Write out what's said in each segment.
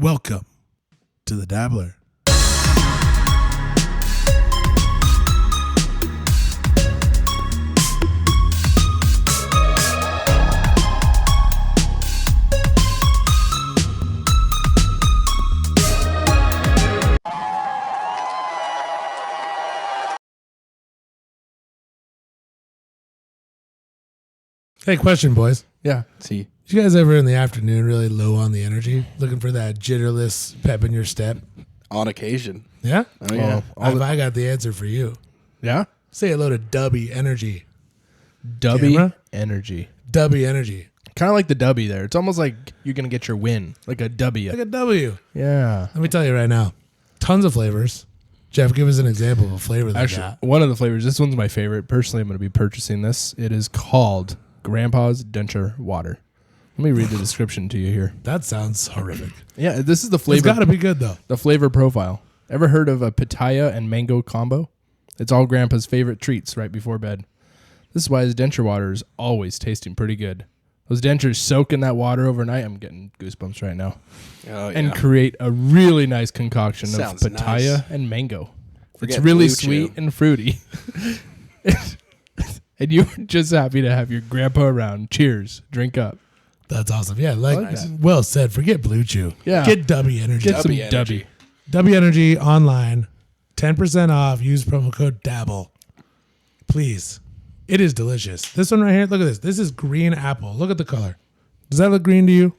Welcome to the Dabbler. Hey, question, boys. Yeah. See. You guys ever in the afternoon really low on the energy, looking for that jitterless pep in your step? On occasion. Yeah? Oh, yeah. I got the answer for you. Yeah? Say hello to Dubby Energy. Dubby Camera? Energy. Dubby Energy. Kind of like the W there. It's almost like you're going to get your win. Like a W. Like a W. Yeah. Let me tell you right now. Tons of flavors. Jeff, give us an example of a flavor they Actually, got. one of the flavors, this one's my favorite. Personally, I'm going to be purchasing this. It is called Grandpa's Denture Water. Let me read the description to you here. That sounds horrific. Yeah, this is the flavor. It's got to be good, though. The flavor profile. Ever heard of a pitaya and mango combo? It's all Grandpa's favorite treats right before bed. This is why his denture water is always tasting pretty good. Those dentures soak in that water overnight. I'm getting goosebumps right now. Oh, yeah. And create a really nice concoction Sounds of pitaya nice. and mango. Forget It's really Blue sweet Chew. and fruity. And you're just happy to have your grandpa around. Cheers. Drink up. That's awesome. Yeah, like Nice. well said. Forget Blue Chew. Yeah. Get Dubby Energy. Get some Dubby Energy. Dubby. Dubby Energy online. 10% off. Use promo code DABBLE. Please. It is delicious. This one right here, look at this. This is green apple. Look at the color. Does that look green to you?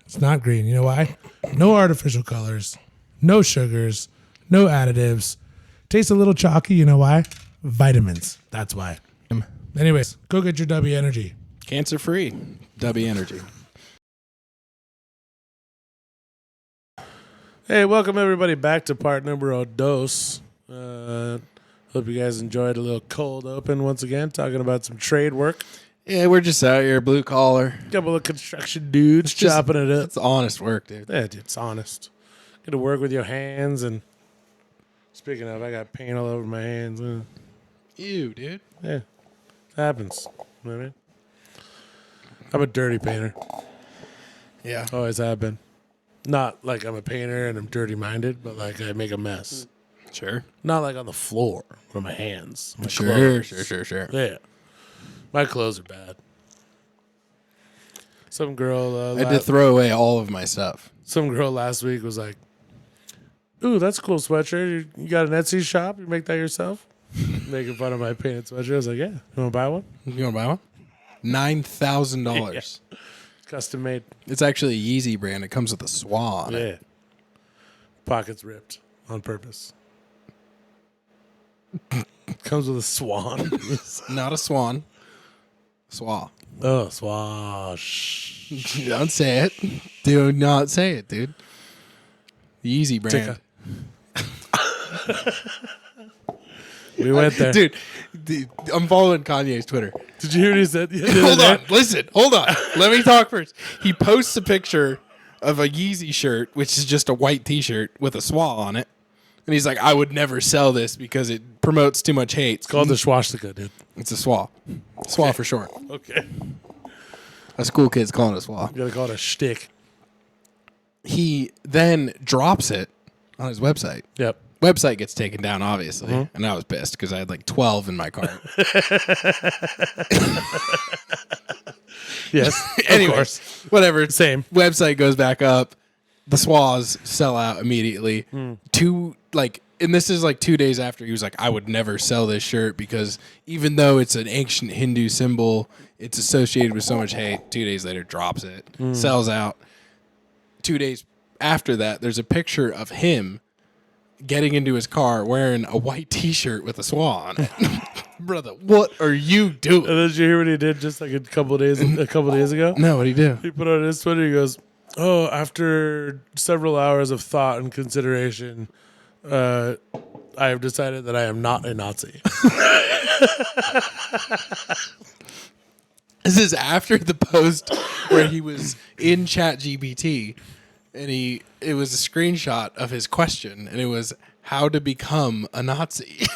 It's not green. You know why? No artificial colors. No sugars. No additives. Tastes a little chalky. You know why? Vitamins. That's why. Anyways, go get your Dubby Energy. Cancer free. W Energy. Hey, welcome everybody back to part number dos. Hope you guys enjoyed a little cold open once again, talking about some trade work. Yeah, we're just out here, blue collar. Couple of construction dudes just- chopping it up. It's honest work, dude. Yeah, dude, it's honest. Get to work with your hands. And speaking of, I got paint all over my hands. Ew, dude. Yeah, it happens. You know what I mean? I'm a dirty painter. Yeah. Always have been. Not like I'm a painter and I'm dirty minded, but like I make a mess. Sure. Not like on the floor with my hands. My Sure, clothes. sure. Yeah. My clothes are bad. Some girl I did throw away all of my stuff. some girl last week was like, "Ooh, that's a cool sweatshirt. You got an Etsy shop? You make that yourself?" Making fun of my painted sweatshirt. I was like, "Yeah, you want to buy one? You want to buy one? $9,000. Custom made." It's actually a Yeezy brand. It comes with a swan on it. Yeah. Pockets ripped on purpose. Comes with a swan. Not a swan. Swa. Oh, swash. Don't say it. Do not say it, dude. The Yeezy brand. We went there. Dude, I'm following Kanye's Twitter. Did you hear what he said? Hold on. Listen. Hold on. Let me talk first. He posts a picture of a Yeezy shirt, which is just a white T-shirt with a swa on it. And he's like, I would never sell this because it promotes too much hate. It's called the swastika, dude. It's a swa. Swa for short. Okay. Us cool kids call it a swa. You gotta call it a shtick. He then drops it on his website. Yep. Website gets taken down, obviously. And I was pissed because I had like 12 in my cart. Yes. Anyways, whatever. Same. Website goes back up. The swas sell out immediately. And this is like 2 days after he was like, I would never sell this shirt because even though it's an ancient Hindu symbol, it's associated with so much hate. 2 days later, drops it, sells out. 2 days after that, there's a picture of him getting into his car wearing a white T-shirt with a swan on it. Brother, what are you doing? And then did you hear what he did just like a couple days ago? No, what'd he do? He put on his Twitter, he goes, "Oh, after several hours of thought and consideration, I have decided that I am not a Nazi." This is after the post where he was in ChatGPT, and it was a screenshot of his question, and it was how to become a Nazi.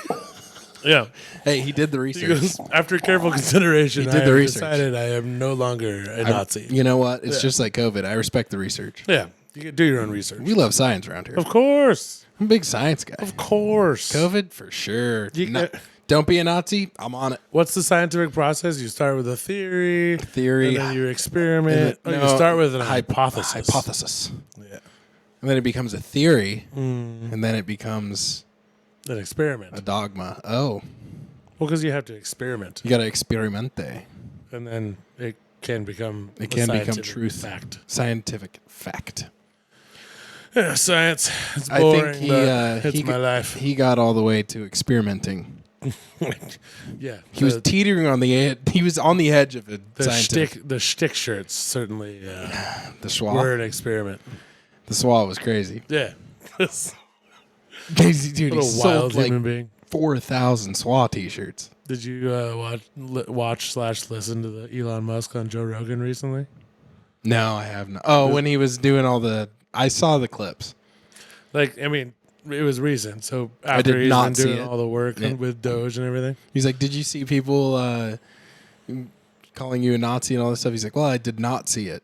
Yeah. Hey, he did the He research. goes, after careful consideration, He I did the have research. decided I am no longer a Nazi. You know what? It's just like COVID. I respect the research. Yeah. You can do your own research. We love science around here. Of course. I'm a big science guy. Of course. COVID for sure. You- Don't be a Nazi. I'm on it. What's the scientific process? You start with a theory. Theory. And then you experiment. No, you start with an hypothesis. Hypothesis. Yeah. And then it becomes a theory. And then it becomes An experiment. a dogma. Oh, Well, because you have to experiment. you got to experimente. And then it can become It a can become scientific truth. fact. Scientific fact. Yeah, science. It's I boring, think but it's he my life. He got all the way to experimenting. Yeah. He was teetering on the edge. He was on the edge of a the scientific. the shtick shirts certainly The schwa. were an experiment. The schwa was crazy. Yeah. This Dude, little he wild sold like human being. 4,000 schwa t-shirts. Did you watch/listen to the Elon Musk on Joe Rogan recently? No, I have not. Oh, when he was doing all the... I saw the clips. Like, I mean, it was recent. So did after he's not been see doing it. all the work Yeah. with Doge and everything. He's like, did you see people calling you a Nazi and all this stuff? He's like, well, I did not see it.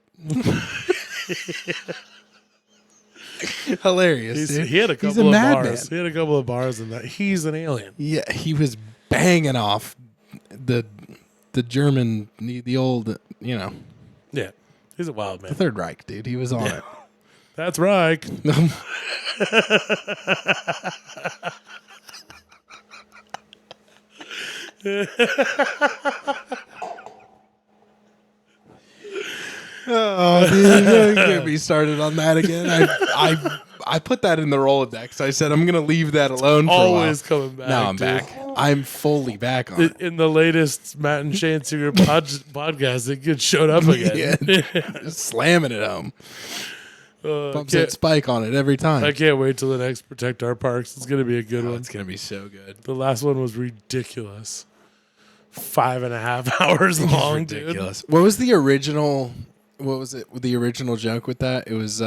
Hilarious, dude. He had a He's couple of madman. bars. He had a couple of bars in that. He's an alien. Yeah, he was banging off the German, the old, Yeah. He's a wild the man. Third Reich, dude. He was on it. That's right. Oh, dude, don't get me started on that again. I put that in the Rolodex. I said I'm gonna leave that alone for Always a coming back. while. Now I'm dude. back. I'm fully back on it. In the latest Matt and Shane Secret podcast, it gets showed up again. Yeah, slamming it home. Bumps that can't- spike on it every time. I can't wait till the next Protect Our Parks. It's gonna be a good one. It's gonna be so good. The last one was ridiculous. 5.5 hours long, dude. Ridiculous. What was the original? What was it? The original joke with that? It was.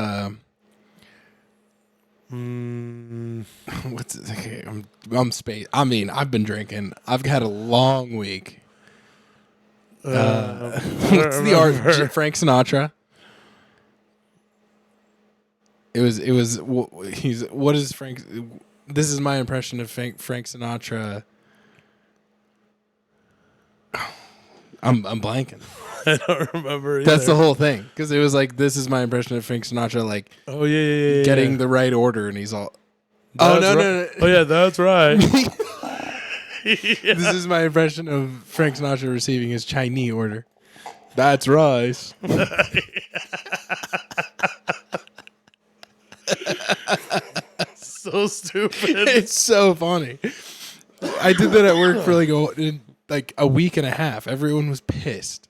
What's it? Okay, I'm space. I mean, I've been drinking. I've had a long week. What's the art? Frank Sinatra. It was. What is Frank? This is my impression of Frank Sinatra. I'm blanking. I don't remember either. That's the whole thing, because it was like, this is my impression of Frank Sinatra, like Oh, yeah. getting the right order, and he's all, That's no. Oh, yeah, that's right. This is my impression of Frank Sinatra receiving his Chinese order. That's right. So stupid. It's so funny. I did that at work for like a week and a half. Everyone was pissed.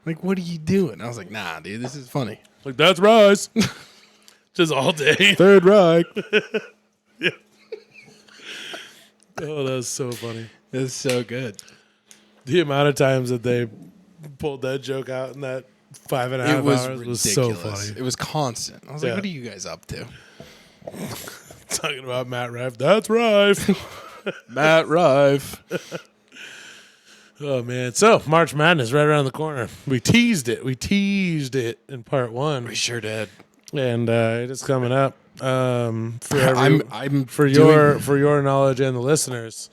Like, what are you doing? I was like, nah, dude, this is funny. Like, that's right. Just all day. Third Reich. Oh, that's so funny. It's so good. The amount of times that they pulled that joke out in that 5.5 It was hours ridiculous. was so funny. It was constant. I was like, Yeah. what are you guys up to? Talking about Matt Rife. That's right. Matt Rife. Oh, man. So, March Madness right around the corner. We teased it. In part one. We sure did. And it is coming up. For I'm for your knowledge and the listeners,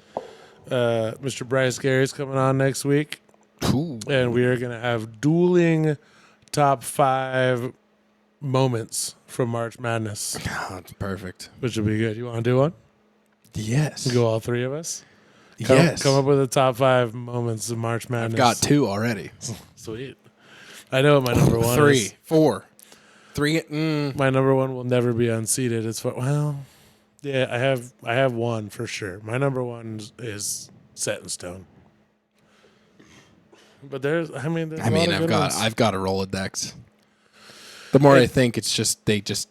Mr. Bryce Gary's coming on next week, Ooh. and we are going to have dueling top 5 moments from March Madness, Oh, that's perfect. which will be good. You want to do one? Yes. Go all 3 of us. Yes. Come up with the top 5 moments of March Madness. I've got 2 already. Sweet. I know what my number one 3, is. 4, 3. My number one will never be unseated. It's yeah, I have one for sure. My number one is set in stone. But there's a lot of good ones. I've got a Rolodex. The more I think, it's just they just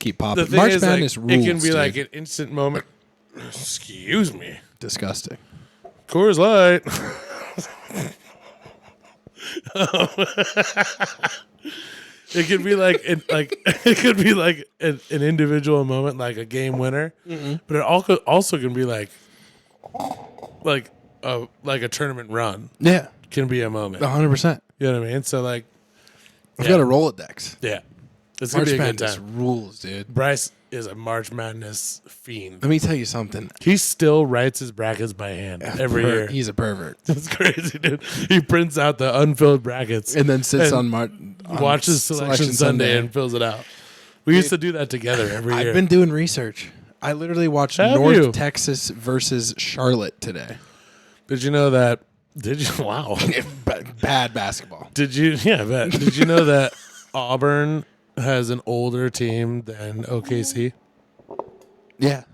keep The popping. thing March is, Madness like, rules. it can be dude. like an instant moment. Excuse me. Disgusting. Coors Light. It could be like an individual moment, like a game winner, but it also can be like a tournament run. Yeah, Can be a moment. 100%. You know what I mean? So like, I've got a Rolodex. yeah, It's gonna March be a good Madness time. rules, dude. Bryce is a March Madness fiend. Let me tell you something. He still writes his brackets by hand every year. He's a pervert. It's crazy, dude. He prints out the unfilled brackets And then sits And on watches Selection Sunday and fills it out. We used to do that together every year. I've been doing research. I literally watched Have North you? Texas versus Charlotte today. Did you know that? Did you? Wow. Bad basketball. Did you? Yeah, I bet. Did you know that Auburn has an older team than OKC? Yeah.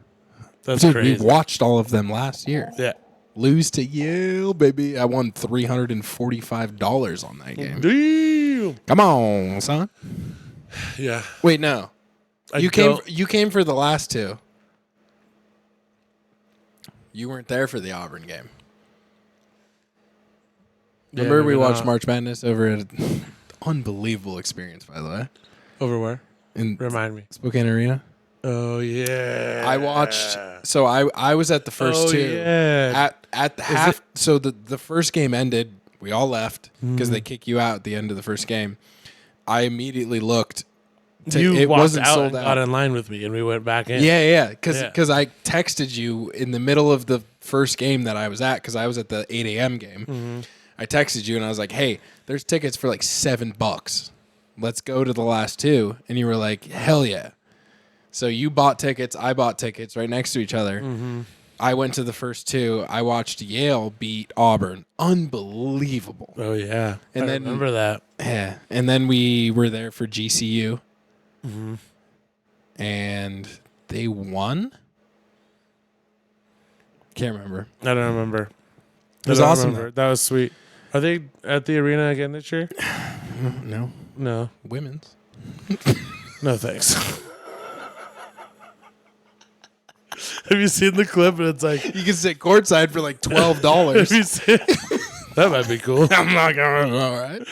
That's Dude, crazy. we watched all of them last year. Yeah. Lose to Yale, baby. I won $345 on that game. Damn. Come on, son. Yeah. Wait, no. I You don't- came for the last two. You weren't there for the Auburn game. Yeah, Remember we maybe watched not. March Madness over at unbelievable experience, by the way, Over where? in Remind me. Spokane Arena. Oh yeah. I watched. So I was at the first Oh, two. yeah. At the half. So the first game ended. We all left because they kick you out at the end of the first game. I immediately looked. You it walked wasn't out sold and out. got in line with me, and we went back in. Yeah. Yeah. Because I texted you in the middle of the first game that I was at because I was at the 8 a.m. game. Mm-hmm. I texted you and I was like, "Hey, there's tickets for like $7. Let's go to the last two." And you were like, "Hell yeah!" So you bought tickets. I bought tickets right next to each other. Mm-hmm. I went to the first two. I watched Yale beat Auburn. Unbelievable. Oh yeah. And I then- remember that. Yeah. And then we were there for GCU. Mm-hmm. And they won. Can't remember. I don't remember. It was I don't awesome, remember. That was sweet. Are they at the arena again this year? No. No. Women's. No thanks. Have you seen the clip? And it's like, You can sit courtside for like have $12. you seen? That might be cool. I'm not going. All right.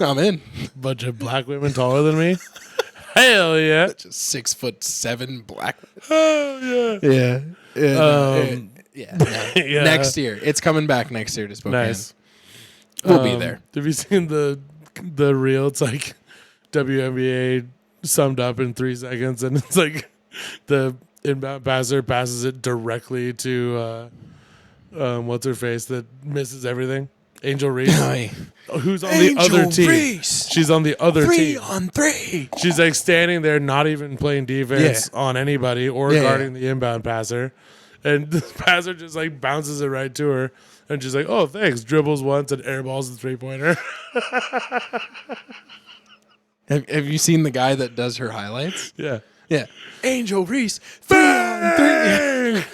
I'm in. Bunch of black women taller than me. Hell yeah. Just 6'7" black. Oh yeah. Yeah. Yeah. Yeah. Next year. It's coming back next year to Spokane. Nice. We'll be there. Have you seen the reel? It's like WNBA summed up in 3 seconds, and it's like the inbound passer passes it directly to what's her face that misses everything, Angel Reese, who's on the other team. Reese. She's on the other 3 team. on 3. She's like standing there, not even playing defense on anybody or Yeah, guarding the inbound passer. And the passer just like bounces it right to her. And she's like, oh, thanks. Dribbles once and airballs the 3-pointer. Have you seen the guy that does her highlights? Yeah. Yeah. Angel Reese. 3 on 3.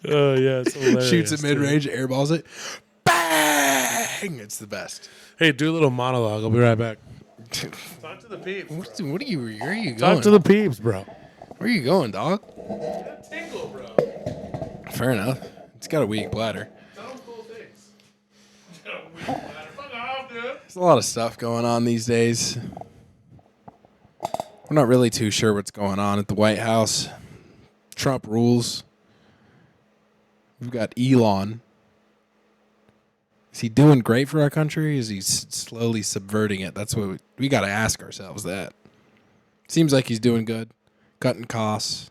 Oh, yeah. It's hilarious. Shoots it mid range, airballs it. Bang! It's the best. Hey, do a little monologue. I'll be right back. Talk to the peeps. Where are you going? Talk to the peeps, bro. Where are you going, dog? Tingle, bro. Fair enough. It's got a weak bladder. Tell them cool things. Fuck off, dude. There's a lot of stuff going on these days. We're not really too sure what's going on at the White House. Trump rules. We've got Elon. Is he doing great for our country? Is he slowly subverting it? That's what we got to ask ourselves that. Seems like he's doing good. Cutting costs.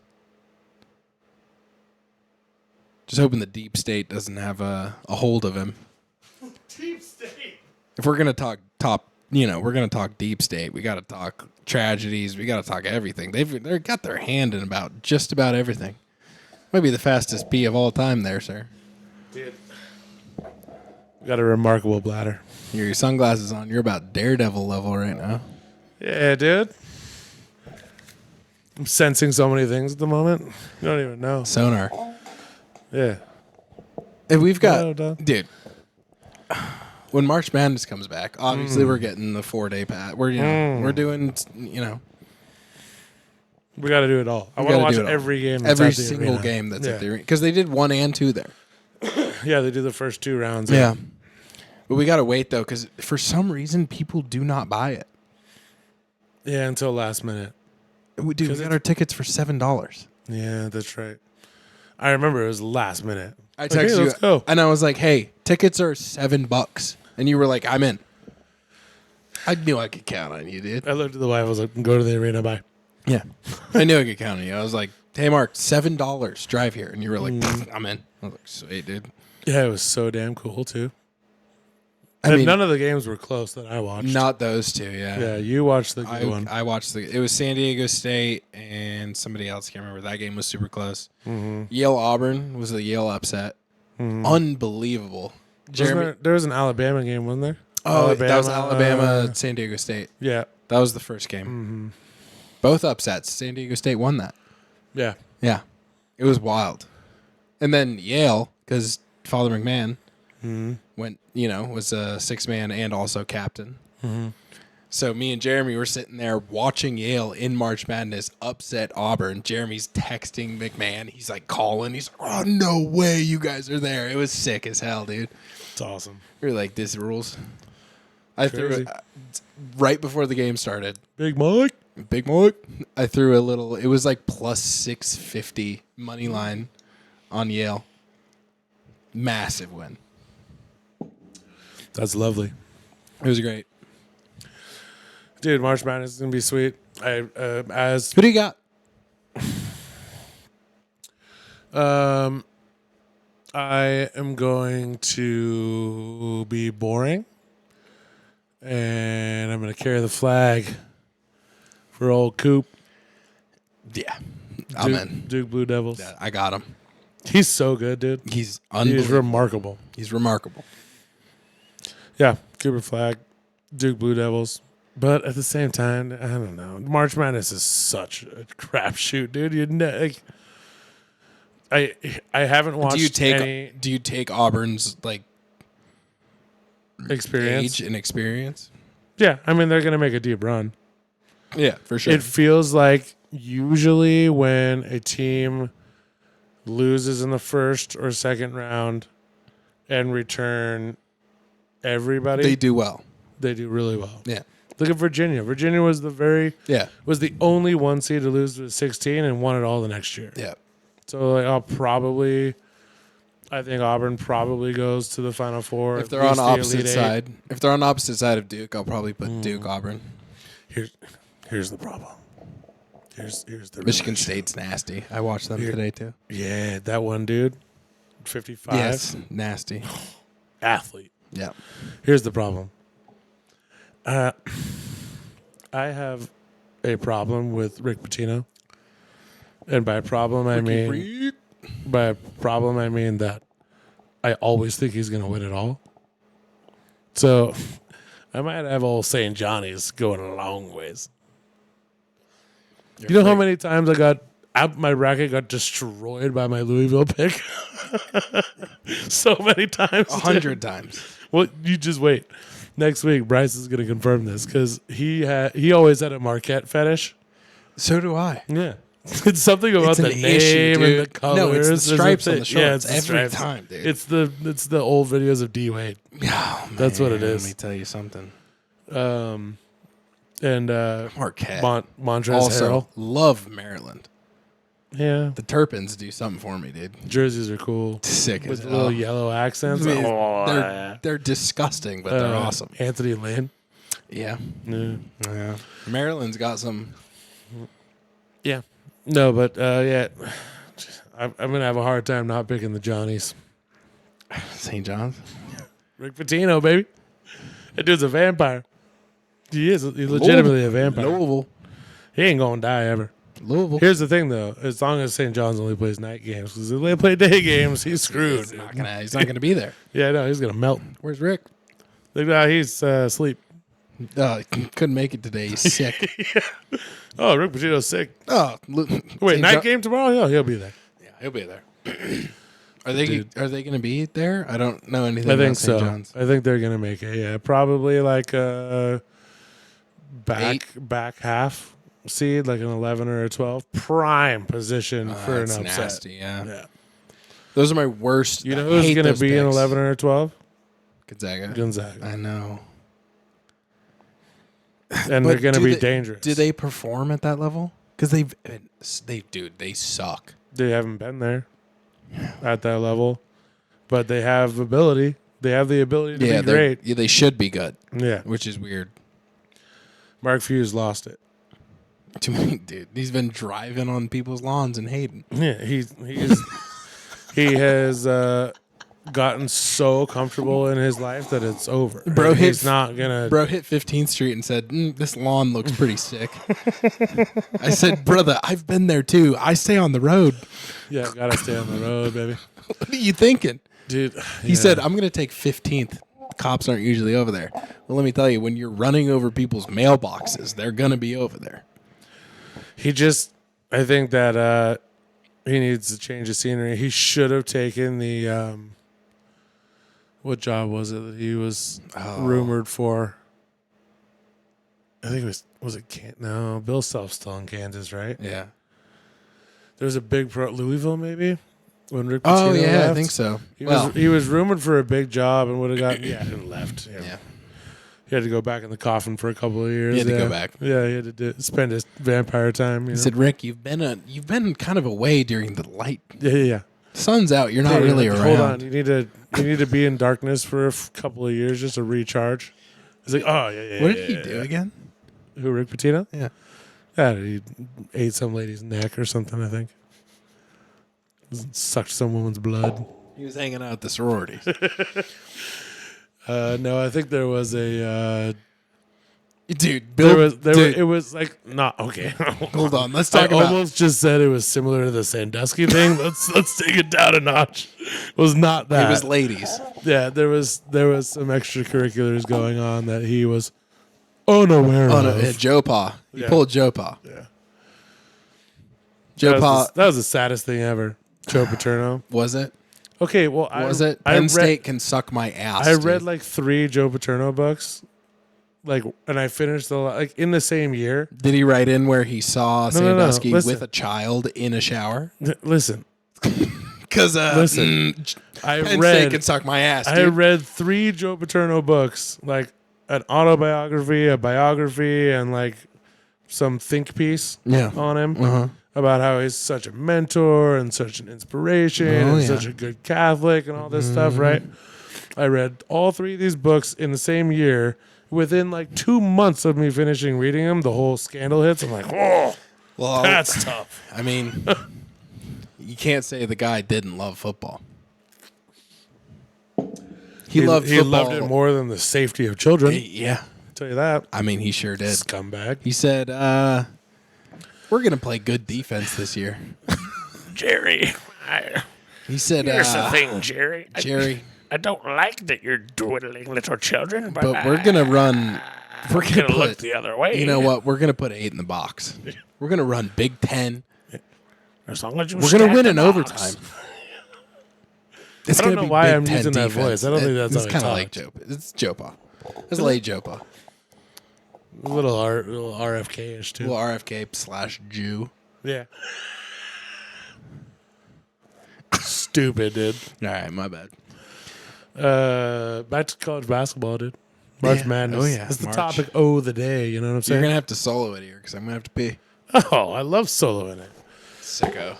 Just hoping the deep state doesn't have a hold of him. Deep state. If we're going to talk we're going to talk deep state. We got to talk tragedies. We got to talk everything. They've got their hand in about just about everything. Might be the fastest pee of all time there, sir. Dude. Got a remarkable bladder. Your sunglasses on. You're about Daredevil level right now. Yeah, dude. I'm sensing so many things at the moment. You don't even know. Sonar. Yeah. And we've got, Hello, Doc. dude. When March Madness comes back, obviously we're getting the 4-day pat. We're doing, We got to do it all. I want to gotta watch do it all. every game. That's every at the single arena. game that's yeah. at the arena. Because they did 1 and 2 there. Yeah, they do the first 2 rounds. Yeah. But we got to wait, though, because for some reason, people do not buy it. Yeah, until last minute. We got our tickets for $7. Yeah, that's right. I remember it was last minute. I Like, texted hey, you, let's go. and I was like, hey, tickets are $7. And you were like, I'm in. I knew I could count on you, dude. I looked at the wife. I was like, "Go to the arena, bye." Yeah, I knew I could count on you. I was like, "Hey, Mark, $7, drive here," and you were like, "I'm in." I was like, "Sweet, dude." Yeah, it was so damn cool too. I And mean, none of the games were close that I watched. not those two. Yeah, Yeah, you watched the good one. I watched it was San Diego State and somebody else. Can't remember. That game was super close. Yale Auburn was the Yale upset. Unbelievable. There was an Alabama game, wasn't there? That was Alabama, San Diego State. Yeah, That was the first game. Both upsets. San Diego State won that. yeah. Yeah, it was wild. And then Yale, because Father McMahon went, was a 6-man and also captain. So me and Jeremy were sitting there watching Yale in March Madness upset Auburn. Jeremy's texting McMahon. He's like calling. He's like, "Oh, no way you guys are there." It was sick as hell, dude. It's awesome. We were like, "This rules." I threw Crazy. it right before the game started. Big Mike. Big Mike. I threw a little. It was like plus 650 money line on Yale. Massive win. That's lovely. It was great. Dude, March Madness is gonna be sweet. Who do you got? I am going to be boring, and I'm gonna carry the flag for old Coop. Yeah, I'm in. Duke Blue Devils. Yeah, I got him. He's so good, dude. He's He's unbelievable. remarkable. He's remarkable. Yeah, Cooper Flag, Duke Blue Devils. But at the same time, I don't know. March Madness is such a crapshoot, dude. I haven't watched Do you take Auburn's like experience. age and experience? Yeah, I mean they're gonna make a deep run. Yeah, for sure. It feels like usually when a team loses in the first or second round and return everybody, they do well. they do really well. Yeah. Look at Virginia. Virginia was Yeah. was the only one seed to lose to 16 and won it all the next year. Yeah. So like, I think Auburn probably goes to the Final Four. If at they're on least the opposite Elite Eight. side, if they're on opposite side of Duke, I'll probably put Duke Auburn. Here's the problem. Here's the Michigan real issue. State's nasty. I watched them today too. Yeah, that one dude, 55, Yes, nasty. athlete. Yeah. Here's the problem. I have a problem with Rick Pitino, and by problem I mean that I always think he's going to win it all. So I might have old St. Johnny's going a long ways. You know how many times my bracket got destroyed by my Louisville pick? So many times. 100 times. Well, you just wait. Next week, Bryce is going to confirm this because he always had a Marquette fetish. So do I. Yeah. It's something about It's the an name issue, and dude. the colors. No, it's the There's a stripes on thing- the Yeah, shorts it's the every stripes. time, dude. It's the old videos of D Wade. Oh, That's what it man, is. Let me tell you something. And Marquette. Montrezl Also, Harrell. love Maryland. Yeah, The Turpins do something for me, dude. jerseys are cool Sick with as little hell. yellow accents. I mean, Oh, they're disgusting, but they're awesome. Anthony Lynn. Yeah. Yeah. Yeah. Maryland's got some. Yeah. No, but yeah, I'm gonna have a hard time not picking the Johnnies. St. John's. Rick Pitino, baby. That dude's a vampire. He is. He's legitimately a vampire. Louisville. He ain't gonna die ever. Louisville. Here's the thing, though. As long as St. John's only plays night games, because if they play day games, he's screwed. He's not gonna be there. Yeah, no, he's gonna melt. Where's Rick? Look, he's asleep. Couldn't make it today. He's sick. Oh, Rick Pitino's sick. Oh, Wait, night game tomorrow? Yeah, he'll be there. Yeah, he'll be there. Are they going to be there? I don't know anything I think about St. so. John's. I think they're gonna make it. Yeah, probably like a back half seed, like an 11 or a 12, prime position for an That's upset. nasty. Yeah. Yeah. Those are my worst. You know I who's hate gonna those be an picks. 11 or a 12? Gonzaga. Gonzaga, I know. and they're gonna be dangerous. Do they perform at that level? Because they suck. They haven't been there at that level, but they have ability. They have the ability to be great. They should be good, Yeah, which is weird. Mark Fuse lost it. Too many, dude. He's been driving on people's lawns in Hayden. Yeah, he has gotten so comfortable in his life that it's over. Bro And hit- he's not gonna. Bro hit 15th Street and said, "This lawn looks pretty sick." I said, "Brother, I've been there too. I stay on the road. Yeah, gotta stay on the road, baby, What are you thinking?" dude. He said, "I'm gonna take 15th. Cops aren't usually over there." Well, let me tell you, when you're running over people's mailboxes, they're gonna be over there. I think that he needs to change the scenery. He should have taken the what job was it that he was rumored for? I think it was it no, Bill Self's still in Kansas, right? Yeah. There was a big Louisville maybe when Rick Oh Pitino yeah, left. I think so. He was rumored for a big job and would have gotten and left. Yeah. He had to go back in the coffin for a couple of years. He had to go yeah. back. Yeah, he had to spend his vampire time. You He know? said, "Rick, you've been kind of away during the light. yeah. Sun's out. You're not Hey, really hold around." on, you need to be in darkness for a couple of years just to recharge. He's like, oh yeah. What did he do again? Who, Rick Pitino? Yeah. Yeah, he ate some lady's neck or something. I think sucked some woman's blood. He was hanging out at the sororities. No, I think there was a. Dude, Bill. It was like not okay. Hold on. Let's I talk about. almost just said it was similar to the Sandusky thing. Let's take it down a notch. It was not that. It was ladies. Yeah, there was some extracurriculars going on that he was unaware Oh of. no, Joe Pa. He Yeah. pulled Joe Pa. Yeah. Joe Pa. That was the saddest thing ever. Joe Paterno. Was it? Okay, well, Was it? I Penn read, State can suck my ass. I dude. read like 3 Joe Paterno books, and I finished in the same year. Did he write in where he saw No, Sandusky listen. with a child in a shower? Listen, Because Listen. I Penn State read can suck my ass. I Dude. read 3 Joe Paterno books, like an autobiography, a biography, and like some think piece Yeah. on him. Uh-huh. About how he's such a mentor and such an inspiration Oh, and yeah. such a good Catholic and all this stuff, right? I read all 3 of these books in the same year. Within like 2 months of me finishing reading them, the whole scandal hits. I'm like, oh, Well, that's tough. I mean, you can't say the guy didn't love football. He loved He football. loved it more than the safety of children. Yeah. I'll tell you that. I mean, he sure did. Scumbag. He said, "We're gonna play good defense this year." Jerry, He said, here's the thing, Jerry. "Jerry, I don't like that you're dwindling little children, but we're gonna run. We're gonna put. the other way. You know what? We're gonna put 8 in the box. We're gonna run Big Ten. As long as you We're gonna stack win the in box. overtime." It's I don't gonna know be why Big I'm Ten using that defense. voice. I don't think that's how it's he kind of like talks. Joe. It's Joe Pa. It's late Joe Pa. A little RFK-ish too. Little RFK/Jew. Yeah. Stupid, dude. All right, my bad. Back to college basketball, dude. March Yeah. Madness. Oh, yeah. It's the March. topic of the day. You know what I'm You're saying? gonna have to solo it here because I'm gonna have to pee. Oh, I love soloing it. Sicko.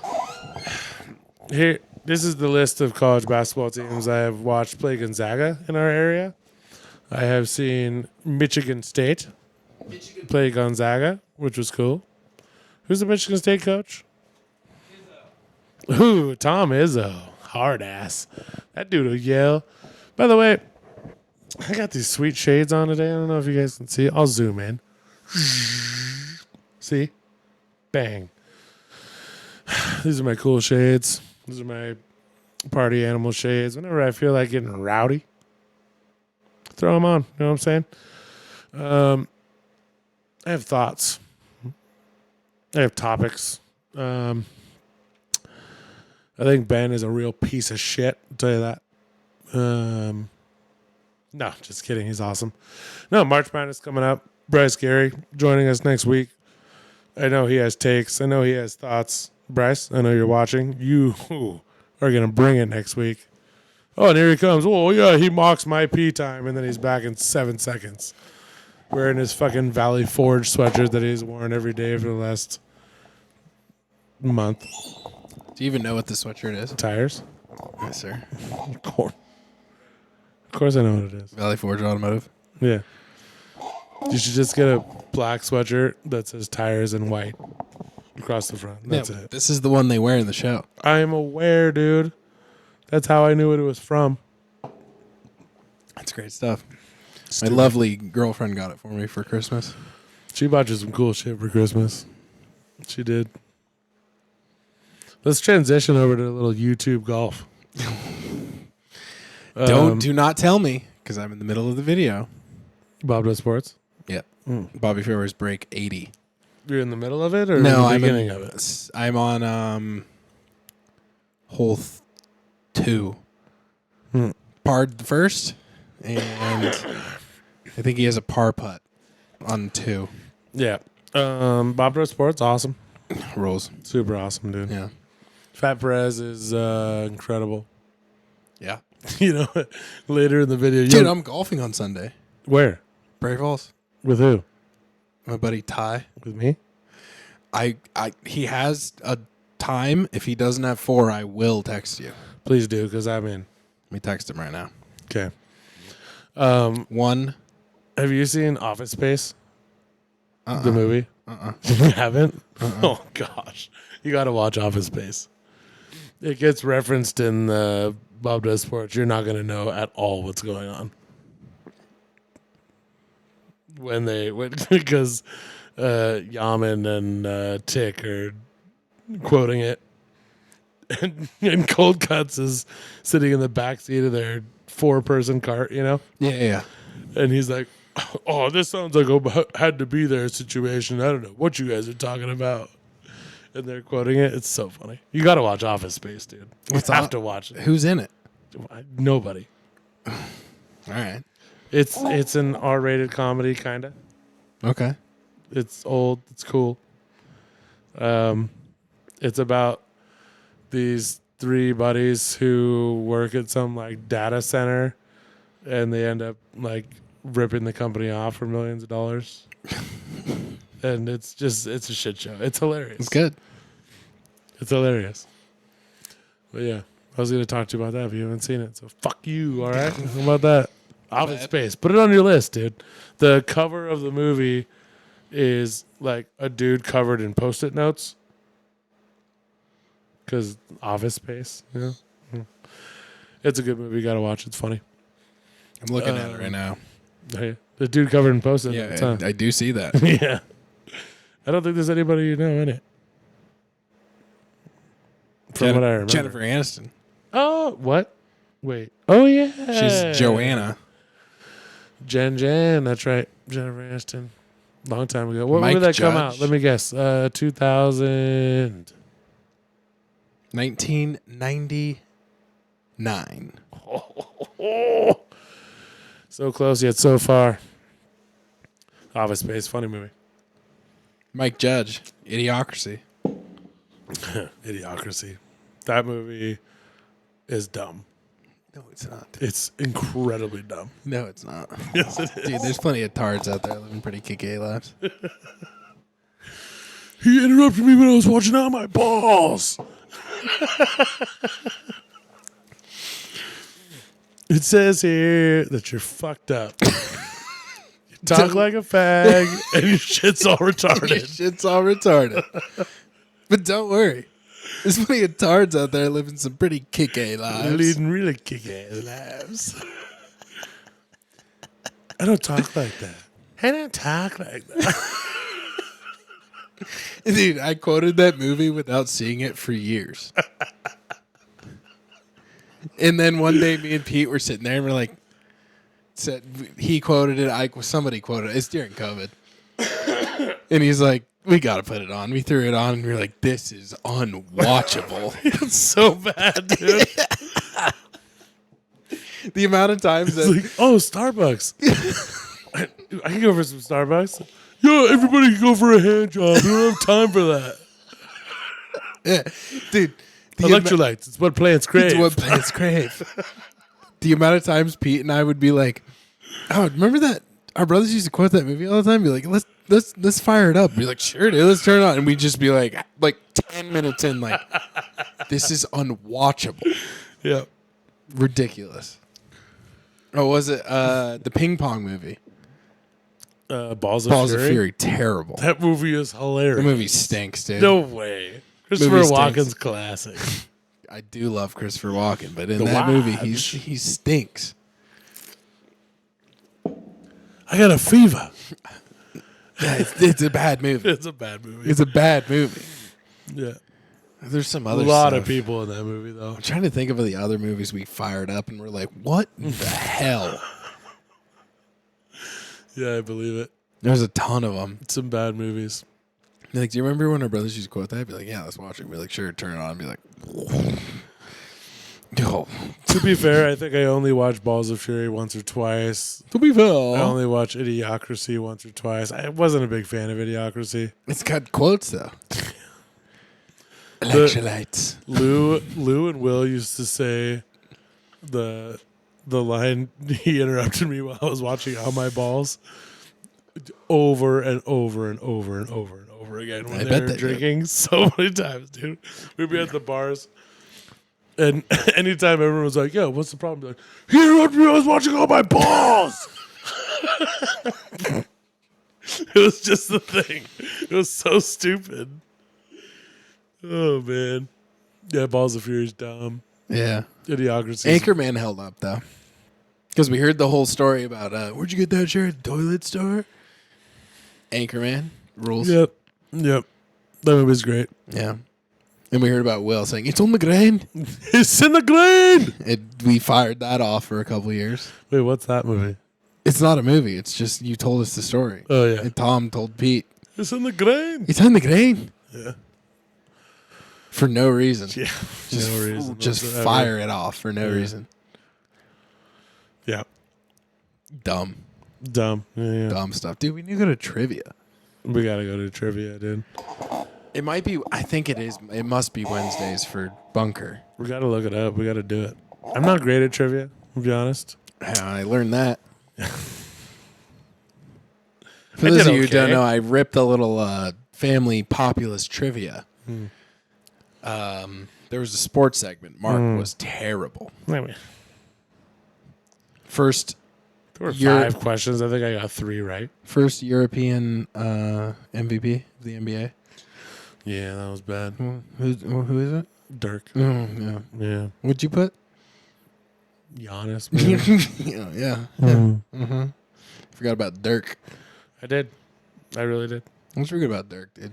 Here, this is the list of college basketball teams I have watched play Gonzaga in our area. I have seen Michigan State play Gonzaga, which was cool. Who's the Michigan State coach? Ooh, Tom Izzo. Hard ass. That dude will yell. By the way, I got these sweet shades on today. I don't know if you guys can see. I'll zoom in. See? Bang. These are my cool shades. These are my party animal shades. Whenever I feel like getting rowdy, throw them on. You know what I'm saying? I have thoughts. I have topics. I think Ben is a real piece of shit. I'll tell you that. No, just kidding. He's awesome. No, March Madness coming up. Bryce Gary joining us next week. I know he has takes. I know he has thoughts. Bryce, I know you're watching. You are going to bring it next week. Oh, and here he comes. Oh, yeah, he mocks my pee time, and then he's back in 7 seconds. Wearing his fucking Valley Forge sweatshirt that he's worn every day for the last month. Do you even know what this sweatshirt is? Tires? Yes, sir. Of course I know what it is. Valley Forge Automotive. Yeah. You should just get a black sweatshirt that says tires in white across the front. That's Yeah, it. This is the one they wear in the show. I am aware, dude. That's how I knew what it was from. That's great stuff. My lovely girlfriend got it for me for Christmas. She bought you some cool shit for Christmas. She did. Let's transition over to a little YouTube golf. Do not tell me because I'm in the middle of the video. Bob Does Sports. Yep. Bobby Fairways break 80. You're in the middle of it or No, the I'm beginning of it? I'm on hole 2. Parred the first, and I think he has a par putt on 2. Yeah. Bob Does Sports, awesome. Rolls. Super awesome, dude. Yeah. Fat Perez is incredible. Yeah. You know, later in the video. Dude, I'm golfing on Sunday. Where? Prairie Falls. With who? My buddy Ty. With me? He has a time. If he doesn't have 4, I will text you. Please do, because I'm in. Let me text him right now. Okay. 1. Have you seen Office Space? The movie? You haven't? Oh, gosh. You got to watch Office Space. It gets referenced in the Bob Does Sports. You're not going to know at all what's going on. Because Yaman and Tick are quoting it. And Cold Cuts is sitting in the back seat of their 4-person cart, you know? Yeah. And he's like, oh, this sounds like a had to be there situation. I don't know what you guys are talking about. And they're quoting it. It's so funny. You got to watch Office Space, dude. You have to watch it. Who's in it? Nobody. All right. It's an R-rated comedy, kind of. Okay. It's old. It's cool. It's about these 3 buddies who work at some like data center, and they end up like ripping the company off for millions of dollars. And it's a shit show. It's hilarious. It's good. It's hilarious. But yeah, I was going to talk to you about that, but you haven't seen it. So fuck you, all right? How about that? Office Space. Put it on your list, dude. The cover of the movie is like a dude covered in Post-it notes. Because Office Space, you know? It's a good movie. You got to watch. It's funny. I'm looking at it right now. Hey, the dude covered in Post-it notes, Yeah, huh? I do see that. Yeah. I don't think there's anybody you know in it. From what I remember. Jennifer Aniston. Oh, what? Wait. Oh, yeah. She's Joanna. Jen. That's right. Jennifer Aniston. Long time ago. When Mike did that come Judge. out? Let me guess. 2000. 1999. So close yet so far. Office Space. Funny movie. Mike Judge. Idiocracy. Idiocracy. That movie is dumb. No, it's not. It's incredibly dumb. No, it's not. Yes, it is. Dude, there's plenty of tards out there living pretty kick-A lives. He interrupted me when I was watching out my balls. It says here that you're fucked up. You talk like a fag and your shit's all retarded. Shit's all retarded. But don't worry. There's plenty of tards out there living some pretty kick-A lives. Leading really kick-ass lives. I don't talk like that. I don't talk like that. Dude, I quoted that movie without seeing it for years. And then one day, me and Pete were sitting there, and we're like, he quoted it. Somebody quoted it. It's during COVID. And he's like, we got to put it on. We threw it on, and we were like, this is unwatchable. It's so bad, dude. The amount of times It's that... like, oh, Starbucks. I can go for some Starbucks. Yeah, everybody can go for a hand job. We don't have time for that. Yeah. Dude. Electrolytes. It's what plants crave. It's what plants crave. The amount of times Pete and I would be like, oh, remember that? Our brothers used to quote that movie all the time. Be like, let's fire it up. Be like, sure, dude, let's turn it on. And we'd just be like 10 minutes in, like, this is unwatchable. Yeah. Ridiculous. Oh, was it the ping pong movie? Balls of Balls Fury. of Fury, terrible. That movie is hilarious. The movie stinks, dude. No way. Christopher Movie stinks. Walken's classic. I do love Christopher Walken, but in The that movie, Watch. he stinks. I got a fever. Yeah, it's a bad movie. It's a bad movie. It's a bad movie. Yeah. There's some A other lot stuff. of people in that movie, though. I'm trying to think of the other movies we fired up and we're like, what the hell? Yeah, I believe it. There's a ton of them. Some bad movies. Like, do you remember when our brothers used to quote that? I'd be like, yeah, let's watch it. Be like, sure, turn it on. Be like, yo. To be fair, I think I only watched Balls of Fury once or twice. To be I fair, only watched Idiocracy once or twice. I wasn't a big fan of Idiocracy. it's got quotes though. Electrolytes. Lou and Will used to say the line he interrupted me while I was watching On My Balls over and over and over and over and over again when I they bet were they did. drinking so many times, dude. We'd be at the bars, and anytime everyone was like, "Yo, what's the problem?" Be like, he interrupted me. I was watching On My Balls. It was just the thing. It was so stupid. Oh man, yeah, Balls of Fury is dumb. Yeah. Idiocracy. is- Anchorman held up though, because we heard the whole story about where'd you get that shirt at the toilet store. Anchorman rules. Yep. That movie's great. Yeah. And we heard about Will saying it's on the grain. It's in the grain. We fired that off for a couple of years. Wait, what's that movie? It's not a movie. It's just you told us the story. Oh yeah, And Tom told Pete it's in the grain. it's on the grain Yeah. for no reason. Yeah. Just, no reason. just whatsoever. fire it off for no Yeah. reason. Yeah. Dumb Dumb. stuff, dude. We need to go to trivia. We gotta go to trivia, dude. It might be. I think it is. It must be Wednesdays for Bunker. We gotta look it up. We gotta do it. I'm not great at trivia, to be honest. I learned that. For I those did of you who don't okay. know, I ripped a little family populist trivia. There was a sports segment. Mark was terrible. Anyway, First there were You're- 5 questions. I think I got 3 right. First European MVP of the NBA. Yeah, that was bad. Who is it? Dirk. Yeah. Yeah. What'd you put? Giannis. Man. yeah. Mm-hmm. Forgot about Dirk. I did. I really did. Let's forget about Dirk, dude.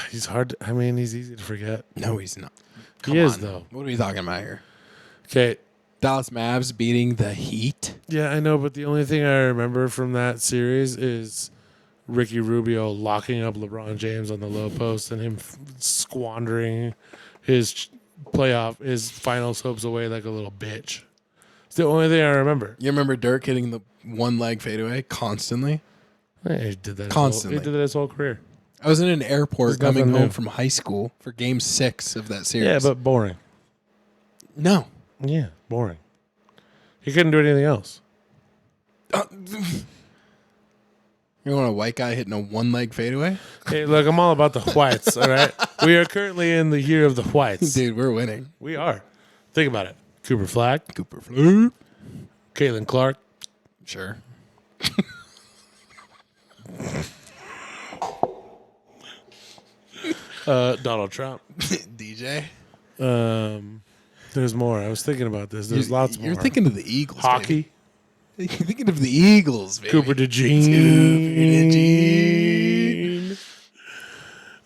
He's hard. He's easy to forget. No, he's not. He is, though. What are we talking about here? Okay. Dallas Mavs beating the Heat. Yeah, I know, but the only thing I remember from that series is Ricky Rubio locking up LeBron James on the low post and him squandering his finals hopes away like a little bitch. It's the only thing I remember. You remember Dirk hitting the one leg fadeaway constantly? He did that Constantly. He did that his whole career. I was in an airport There's coming nothing home new. from high school for game 6 of that series. Yeah, but boring. no. Yeah, boring. He couldn't do anything else. You want a white guy hitting a one leg fadeaway? Hey, look, I'm all about the whites, all right? We are currently in the year of the whites. Dude, we're winning. We are. Think about it. Cooper Flag, Cooper Flute. Caitlin Clark, Sure. Donald Trump. DJ. There's more. I was thinking about this. There's lots more. You're thinking of the Eagles. hockey. Baby. You're thinking of the Eagles, baby. Cooper DeJean.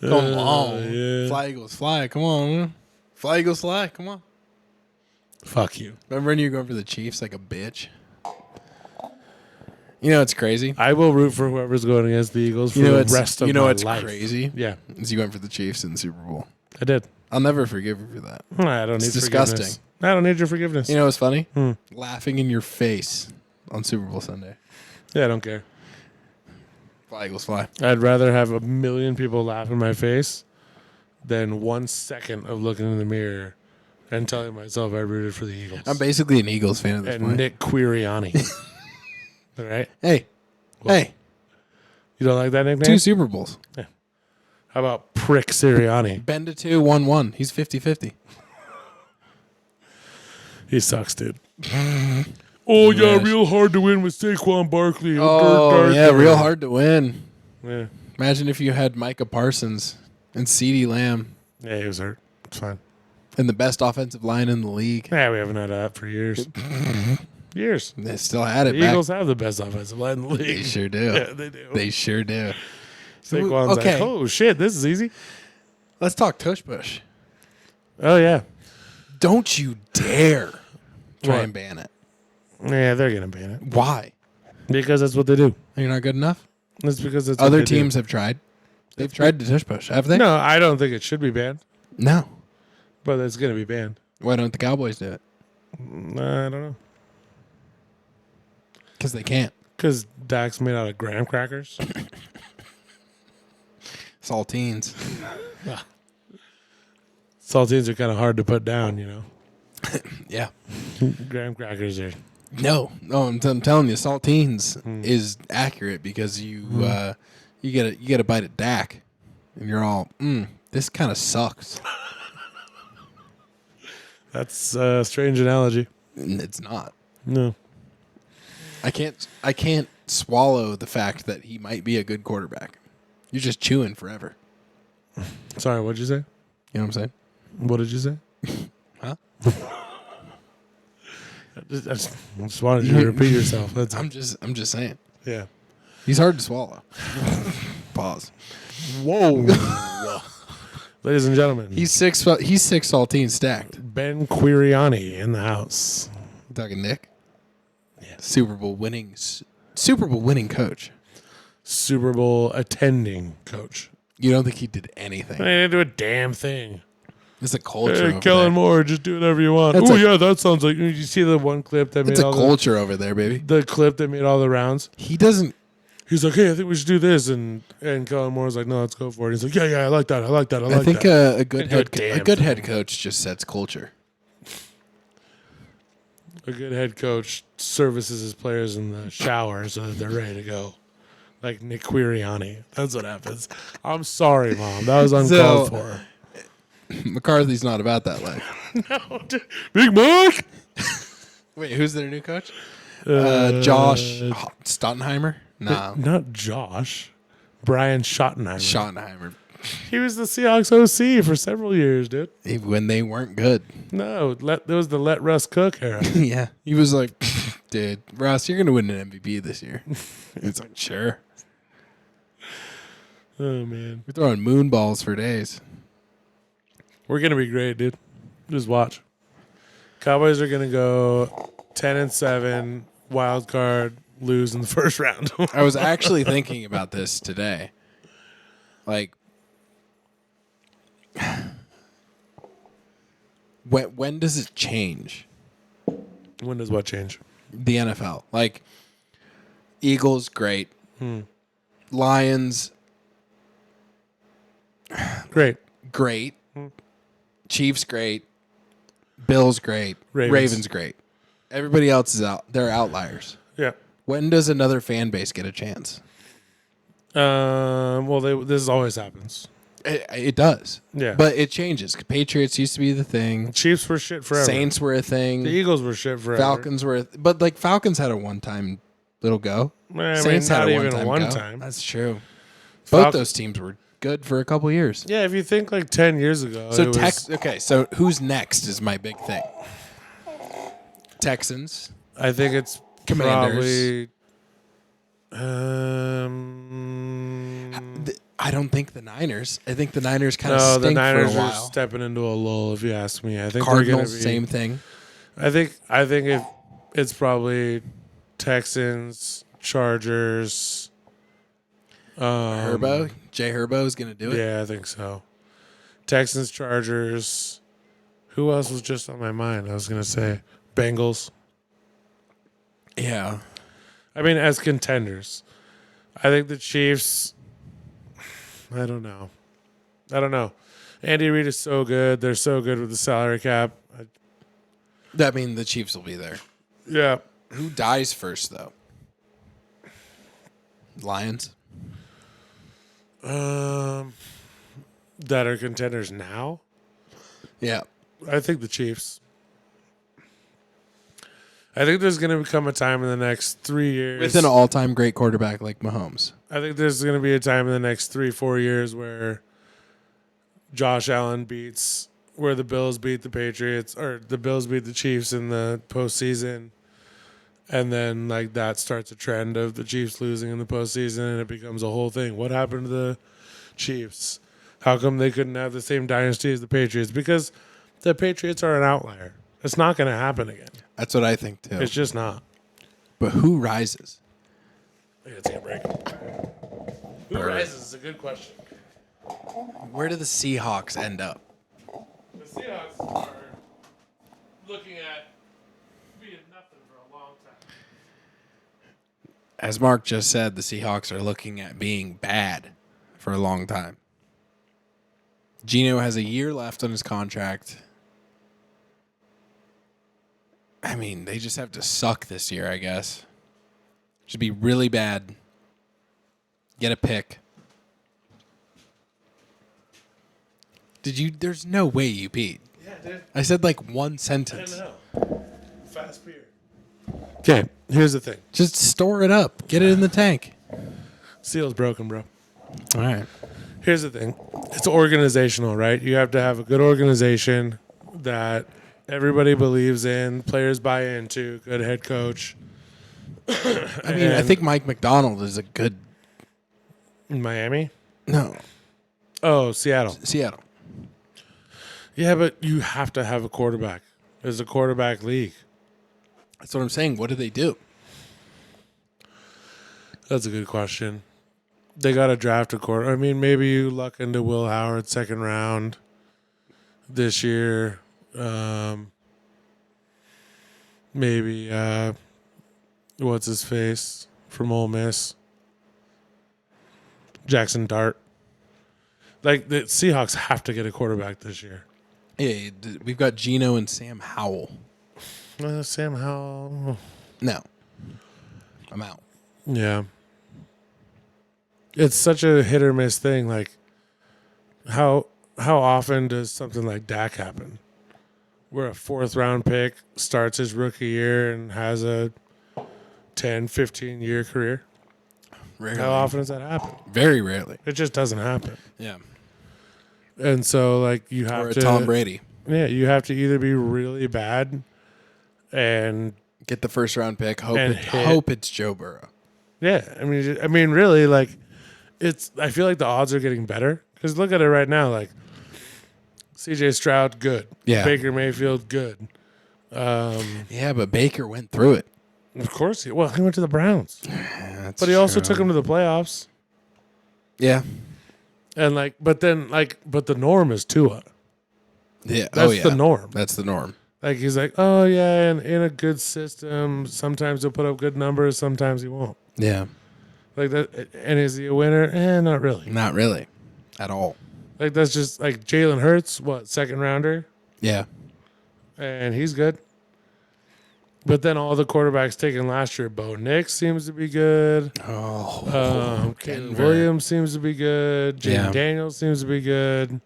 Come on. Yeah. Fly Eagles fly. Come on. Man. Fly Eagles fly. Come on. Fuck you. Remember when you were going for the Chiefs like a bitch? You know what's crazy? I will root for whoever's going against the Eagles for You know the what's, rest of you know my what's life. crazy? Yeah, Is you went for the Chiefs in the Super Bowl. I did. I'll never forgive you for that. I don't need It's disgusting. forgiveness. I don't need your forgiveness. You know what's funny? Hmm. Laughing in your face on Super Bowl Sunday. Yeah, I don't care. Fly Eagles fly. I'd rather have a million people laugh in my face than 1 second of looking in the mirror and telling myself I rooted for the Eagles. I'm basically an Eagles fan at this and point. Nick Quiriani. All right? Hey. What? Hey. You don't like that nickname? 2 Super Bowls. How about Prick Sirianni? Bend to 2, 1-1. He's 50-50. He sucks, dude. Oh yeah, Yes. real hard to win with Saquon Barkley. Oh, yeah, real hard to win. Yeah, Imagine if you had Micah Parsons and CeeDee Lamb yeah, he was hurt. It's fine. and the best offensive line in the league. Yeah, we haven't had that for years. Years. They still had it The back. Eagles have the best offensive line in the They league. sure do. Yeah, they do. They sure do. Saquon's okay. like, oh shit, this is easy. Let's talk tush push. Oh yeah, Don't you dare try What? and ban it. yeah, they're gonna ban it Why? because that's what they do. You're not good enough? That's because it's what Other they do. teams have tried. They've tried to tush push, have they? No, I don't think it should be banned, No. but it's gonna be banned. Why don't the Cowboys do it? I don't know. Because they can't. Because Dak's made out of graham crackers. Saltines. Saltines are kind of hard to put down, you know. Yeah. Graham crackers are. No, I'm telling you, saltines Hmm. is accurate because you get a bite at Dak, and you're all, this kind of sucks. That's a strange analogy. And it's not. No. I can't swallow the fact that he might be a good quarterback. You're just chewing forever. Sorry, what'd you say? You know what I'm saying? What did you say? Huh? I just wanted you to repeat yourself. That's I'm just saying. yeah. He's hard to swallow. Pause. Whoa. Ladies and gentlemen, He's six saltines stacked. Ben Quiriani in the house. Talking Nick. Yeah. Super Bowl winning coach. Super Bowl attending coach. You don't think he did anything? They didn't do a damn thing. It's a culture. Hey, over Kellen there. Moore, just do whatever you want. That's Oh a- yeah, that sounds like. You see the one clip that It's made a all culture over there, baby. the clip that made all the rounds. He doesn't. He's like, hey, I think we should do this, and Kellen Moore's like, no, let's go for it. He's like, yeah, I like that. I like that. I like I think that. a good Can't do a head damn a good thing. head coach just sets culture. A good head coach services his players in the shower so that they're ready to go. Like Nick Quiriani. That's what happens. I'm sorry, Mom. That was uncalled for. McCarthy's not about that life. No, Big Mike. Wait, who's their new coach? Uh, Josh Stottenheimer? No, Not Josh. Brian Schottenheimer. Schottenheimer. He was the Seahawks OC for several years, dude. When they weren't good. No, that was the Let Russ Cook era. Yeah, he was like, dude, Ross, you're gonna win an MVP this year. It's like, sure. Oh man, We're throwing moon balls for days. we're gonna be great, dude. Just watch. Cowboys are gonna go 10-7, wild card, lose in the first round. I was actually thinking about this today. Like, when does it change? When does what change? The NFL. Like, Eagles, great. Lions, Great. great. Chiefs, great. Bills, great. Ravens. Great. Everybody else is out. They're outliers. Yeah. When does another fan base get a chance? Well, this always happens. It does. Yeah. But it changes. Patriots used to be the thing. Chiefs were shit forever. Saints were a thing. The Eagles were shit forever. Falcons were, but like Falcons had a one-time little go. I mean, Saints not had a even one-time one go. time. That's true. Falc- Both those teams were good for a couple years. Yeah, if you think like 10 years ago. So it was- okay, so who's next is my big thing. Texans. I think it's Commanders. probably. I don't think the Niners. I think the Niners kind of No, stink the Niners for a are while. stepping into a lull. If you ask me, I think Cardinals, they're gonna be, same thing. I think if it's probably Texans, Chargers. Herbo, Jay Herbo is going to do it. Yeah, I think so. Texans, Chargers. Who else was just on my mind? I was gonna say Bengals. Yeah. I mean, as contenders, I think the Chiefs. I don't know. Andy Reid is so good. They're so good with the salary cap. That means the Chiefs will be there. Yeah. Who dies first, though? Lions. That are contenders now. Yeah. I think the Chiefs. I think there's going to become a time in the next 3 years. With an all-time great quarterback like Mahomes. I think there's going to be a time in the next 3-4 years where Josh Allen where the Bills beat the Patriots, or the Bills beat the Chiefs in the postseason. And then, like, that starts a trend of the Chiefs losing in the postseason, and it becomes a whole thing. What happened to the Chiefs? How come they couldn't have the same dynasty as the Patriots? Because the Patriots are an outlier. It's not going to happen again. That's what I think too. It's just not. But who rises? I gotta take a break. Who rises is a good question. Where do the Seahawks end up? The Seahawks are looking at being nothing for a long time. As Mark just said, the Seahawks are looking at being bad for a long time. Geno has a year left on his contract. I mean, they just have to suck this year, I guess. Should be really bad. Get a pick. There's no way you peed. Yeah, dude. I said like one I sentence. don't know. Fast beer. Okay, here's the thing. Just store it up. Get it in the tank. Seal's broken, bro. All right. Here's the thing. It's organizational, right? You have to have a good organization that everybody believes in, players buy into, good head coach. I mean, I think Mike McDonald is a good... In Miami? No. Oh, Seattle. Seattle. Yeah, but you have to have a quarterback. It's a quarterback league. That's what I'm saying. What do they do? That's a good question. They got to draft a quarter. I mean, maybe you luck into Will Howard second round this year. Maybe what's his face from Ole Miss? Jackson Dart. Like, the Seahawks have to get a quarterback this year. Yeah, we've got Geno and Sam Howell. Sam Howell. No. I'm out. Yeah. It's such a hit or miss thing. Like, how often does something like Dak happen? Where a 4th round pick starts his rookie year and has a 10, 15 year career? Rarely. How often does that happen? Very rarely. It just doesn't happen. Yeah. And so, like, you have Or a to... Tom Brady. Yeah, you have to either be really bad and... Get the first round pick. And Hope it's Joe Burrow. Yeah, I mean, really, like, it's... I feel like the odds are getting better. Because look at it right now, like, C.J. Stroud, good. Yeah. Baker Mayfield, good. Yeah, but Baker went through it. Of course, he went to the Browns. That's But he also true. took him to the playoffs. Yeah. And, like, but the norm is Tua. Yeah. That's the norm. That's the norm. Like, he's like, oh, yeah, and in a good system, sometimes he'll put up good numbers, sometimes he won't. Yeah. Like that, and is he a winner? Not really. Not really. At all. Like, that's just like Jalen Hurts, second rounder, Yeah. and he's good. But then all the quarterbacks taken last year, Bo Nix seems to be good. Oh. Caleb Denver. Williams seems to be good. Jaden Yeah. Daniels seems to be good.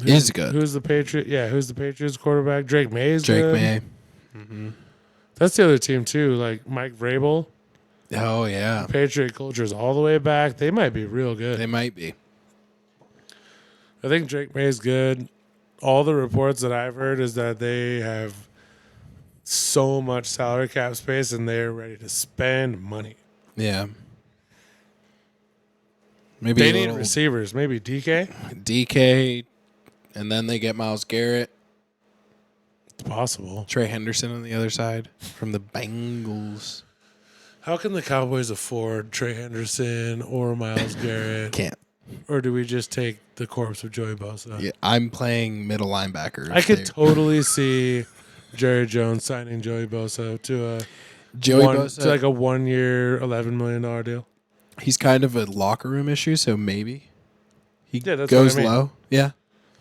Is good. Who's the Patriot? Yeah, who's the Patriots quarterback? Drake May is Drake good. May. That's the other team too. Like Mike Vrabel. Oh, yeah. Patriot culture's all the way back. They might be real good. They might be. I think Drake May is good. All the reports that I've heard is that they have so much salary cap space and they're ready to spend money. Yeah. Maybe They a need little receivers. Maybe DK. DK, and then they get Myles Garrett, It's possible. Trey Henderson on the other side from the Bengals. How can the Cowboys afford Trey Henderson or Myles Garrett? Can't. Or do we just take the corpse of Joey Bosa? Yeah, I'm playing middle linebacker. I could totally see Jerry Jones signing Joey Bosa to Joey Bosa. to like a 1 year, $11 million deal. He's kind of a locker room issue, so maybe he Yeah, that's goes what I mean. low. Yeah,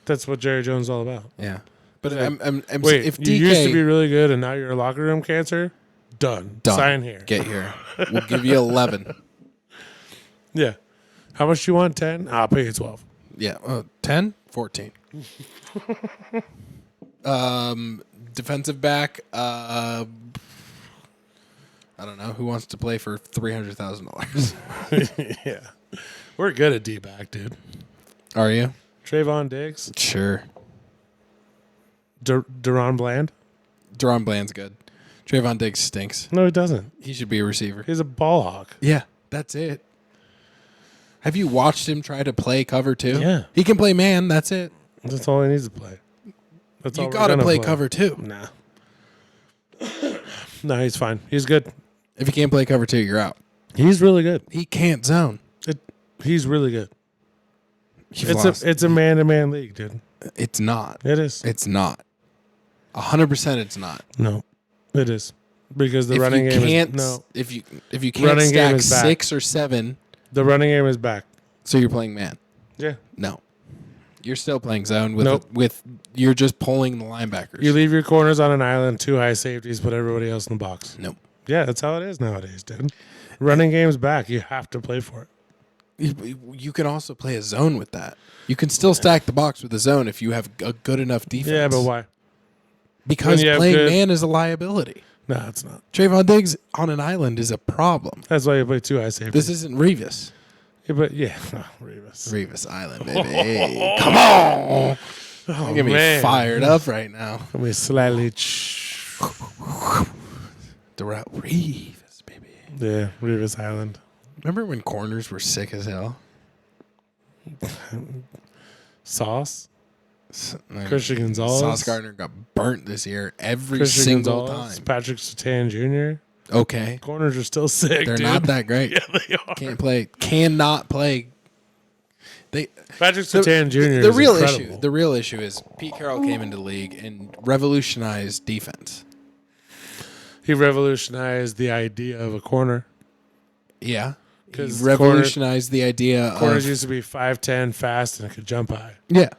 That's what Jerry Jones is all about. yeah. But Like, I'm Wait, if you used to be DK really good and now you're a locker room cancer? Done. Done. Sign here. get here, we'll give you 11. Yeah. How much do you want? 10? I'll pay you 12. Yeah, 10, 14. defensive back. I don't know who wants to play for $300,000. Yeah. We're good at D-back, dude. Are you? Trayvon Diggs. Sure. Deron Bland. Deron Bland's good. Trayvon Diggs stinks. No, he doesn't. He should be a receiver. He's a ball hawk. Yeah, that's it. Have you watched him try to play cover two? Yeah. He can play man. That's it. That's all he needs to play. That's all You we're got to gonna play cover two. Nah. No, he's fine. He's good. If you can't play cover two, you're out. He's really good. He can't zone. He's really good. You've lost. It's a man-to-man league, dude. It's not. It is. It's not. 100% it's not. No, it is because the If running you game can't, is no. if you can't Running game stack is back. 6 or 7, The running game is back. so you're playing man. Yeah. No. You're still playing zone with Nope. with you're just pulling the linebackers. You leave your corners on an island, 2 high safeties, put everybody else in the box. Nope. Yeah, that's how it is nowadays, dude. Running game's back. You have to play for it. You can also play a zone with that. You can still stack the box with a zone if you have a good enough defense. Yeah, but why? Because when you have playing good- man is a liability. No, it's not. Trayvon Diggs on an island is a problem. That's why you play 2 high safeties. This isn't Revis. Yeah, but yeah, no, Revis. Revis Island, baby. Hey, come on. Oh, Get me man. fired up right now. Let me slightly. Throughout Revis, baby. Yeah, Revis Island. Remember when corners were sick as hell? Sauce. S- Christian Gonzalez. Sauce Gardner got burnt this year every Christian single Gonzalez, time. Patrick Surtain Jr. Okay. Corners are still sick. They're dude. not that great. Yeah, they are. Cannot play. They Patrick Surtain Jr. The is real incredible. issue. The real issue is Pete Carroll came into the league and revolutionized defense. He revolutionized the idea of a corner. Yeah. He 'Cause revolutionized the idea Corners of used to be 5'10", fast, and could jump high. yeah.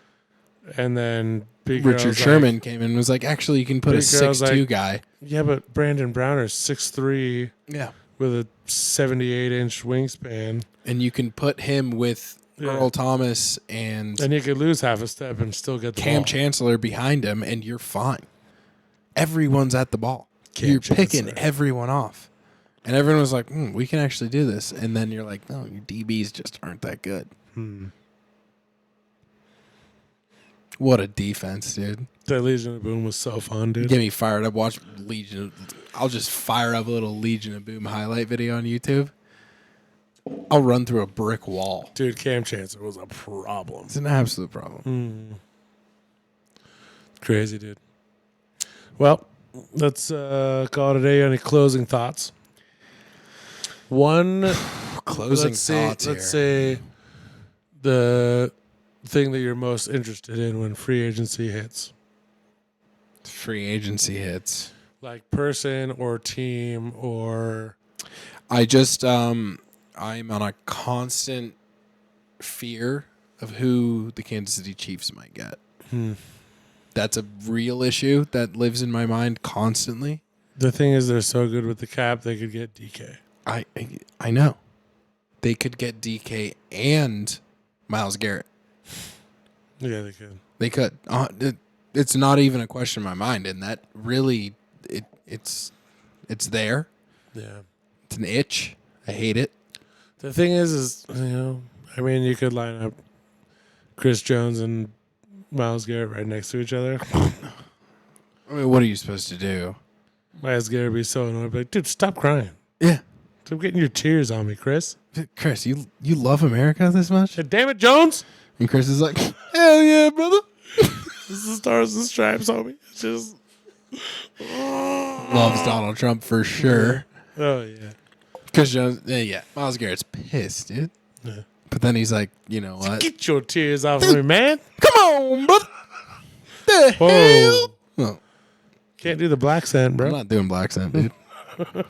And then Pete Richard Carroll's Sherman came in and was like, actually, you can put a Pete Carroll's 6'2" like- guy. yeah, but Brandon Browner's 6'3", Yeah. with a 78-inch wingspan, And you can put him with Yeah. Earl Thomas and and you could lose half a step and still get the Cam ball. Chancellor behind him, and you're fine. Everyone's at the ball. Cam You're picking Chancellor. everyone off. And everyone was like, we can actually do this. And then you're like, no, your DBs just aren't that good. What a defense, dude. That Legion of Boom was so fun, dude. Get me fired up. Watch Legion. I'll just fire up a little Legion of Boom highlight video on YouTube. I'll run through a brick wall. Dude, Cam Chancellor was a problem. It's an absolute problem. Crazy, dude. Well, let's call it a day. Any closing thoughts? One Closing let's say, thoughts let's here. say the thing that you're most interested in when free agency hits, Free agency hits. like person or team or I just I'm on a constant fear of who the Kansas City Chiefs might get. That's a real issue that lives in my mind constantly. the thing is they're so good with the cap they could get DK. I know. They could get DK and Myles Garrett. Yeah, they could. They could. It's not even a question in my mind, and that really it's there. Yeah. It's an itch. I hate it. The thing is I mean, you could line up Chris Jones and Myles Garrett right next to each other. I mean, what are you supposed to do? Myles Garrett would be so annoyed, like, dude, stop crying. Yeah, Stop getting your tears on me, Chris. Chris, you love America this much? Hey, damn it, Jones. And Chris is like, hell yeah, brother. This is the Stars and Stripes, homie. It's just, Loves Donald Trump for sure. oh yeah. Chris Jones, yeah. Myles Garrett's pissed, dude. Yeah. But then he's like, you know what? Get your tears off of me, man. Come on, brother. The Whoa. hell? Oh, Can't do the black scent, I'm bro. not doing black scent, dude.